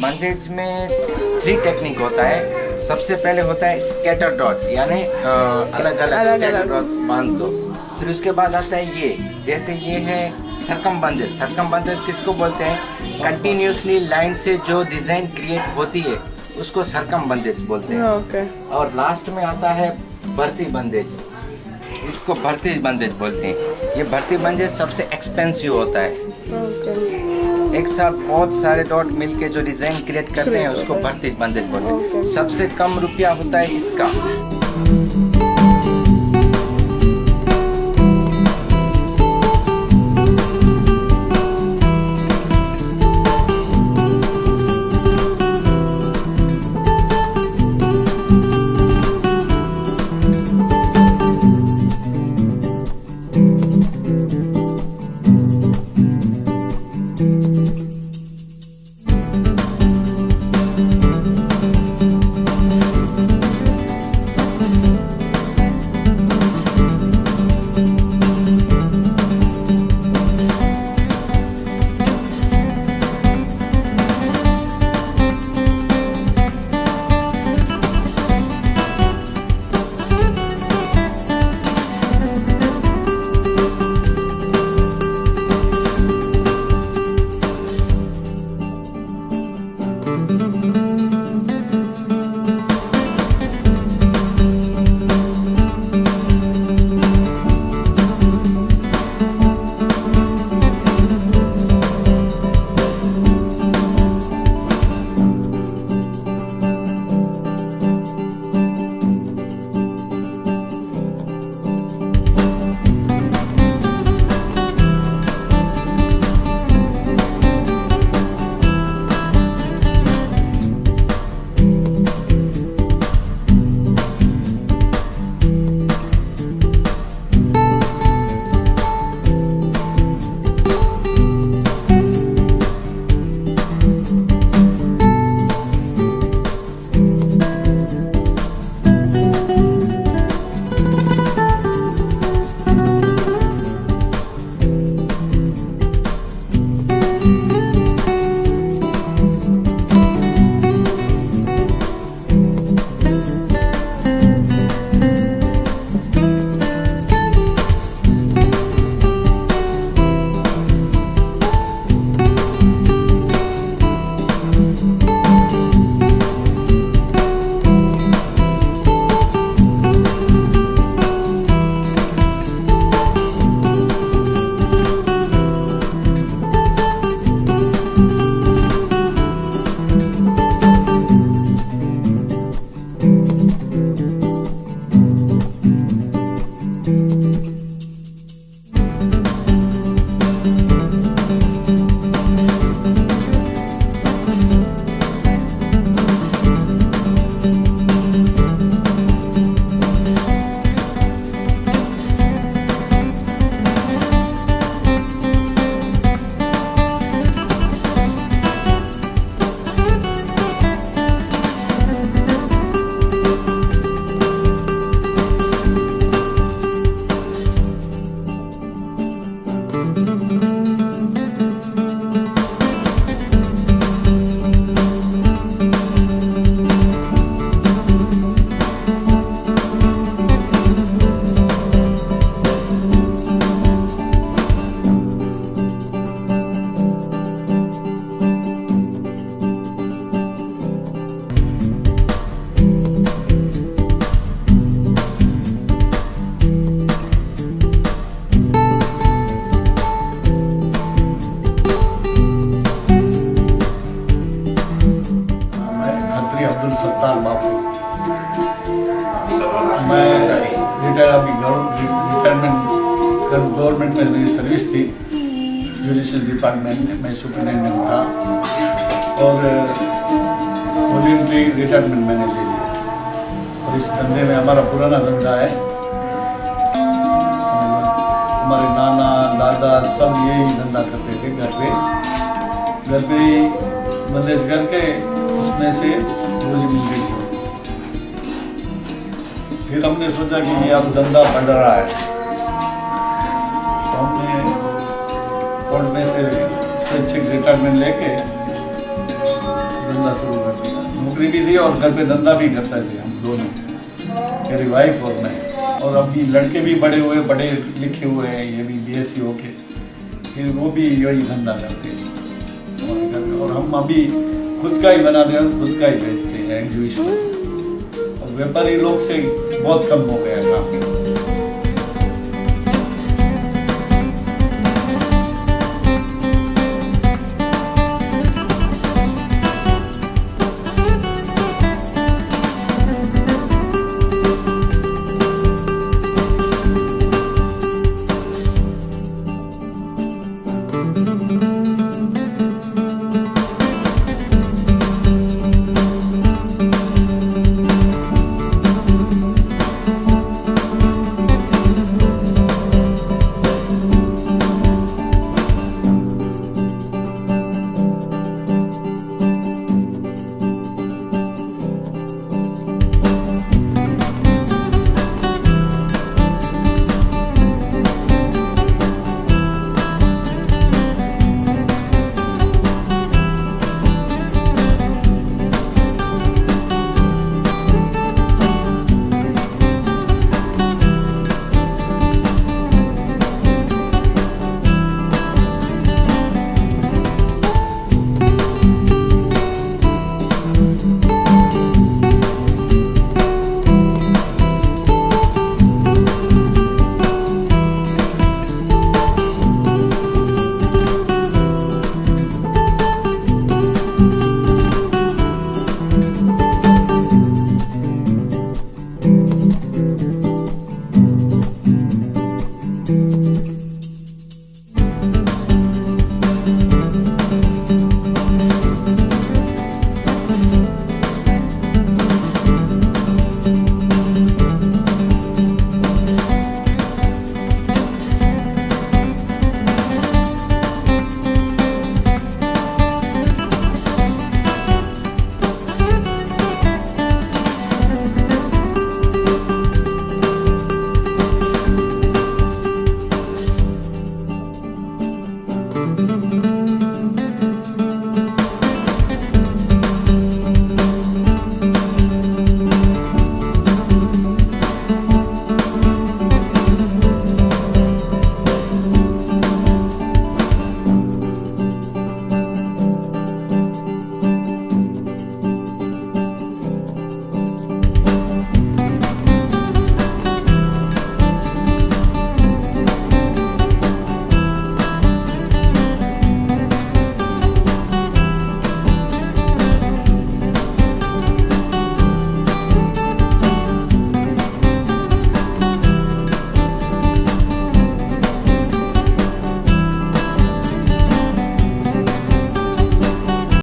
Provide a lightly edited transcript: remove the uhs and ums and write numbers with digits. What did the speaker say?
बंदेज में 3 टेक्निक होता है। सबसे पहले होता है स्कैटर डॉट, यानी अलग अलग स्कैटर डॉट बांध दो। फिर उसके बाद आता है ये, जैसे ये है सरकम बंदेज। सरकम बंदेज किसको बोलते हैं? कंटिन्यूसली लाइन से जो डिजाइन क्रिएट होती है उसको सरकम बंदेज बोलते हैं। और लास्ट में आता है भर्ती बंदेज, इसको भर्ती बंदेज बोलते हैं। ये भर्ती बंदेज सबसे एक्सपेंसिव होता है। एक साथ बहुत सारे डॉट मिलके जो डिजाइन क्रिएट करते हैं उसको भर्ती बंदेज बोलते हैं। सबसे कम रुपया होता है इसका। गवर्नमेंट में मेरी सर्विस थी, जुडिशल डिपार्टमेंट में मैं सुपरिटेंडेंट था और वॉलंटरी रिटायरमेंट मैंने ले लिया। और इस धंधे में हमारा पुराना धंधा है, हमारे नाना दादा सब यही धंधा करते थे। घर पे बंदेज करके उसमें से रोज मिल गई थी। फिर हमने सोचा कि ये अब धंधा बढ़ रहा है, तो हमने कोर्ट में से स्वैच्छिक रिटायरमेंट लेके धंधा शुरू कर दिया। नौकरी भी थी और घर पे धंधा भी करते थे हम दोनों, मेरी वाइफ और मैं। और अभी लड़के भी बड़े हुए, पढ़े लिखे हुए हैं, ये भी BSc होके, फिर वो भी यही धंधा करते हैं। और हम अभी खुद का ही बनाते हैं, खुद का ही बेचते हैं एग्जीबिशन। और व्यापारी लोग से बहुत कम हो गया काम।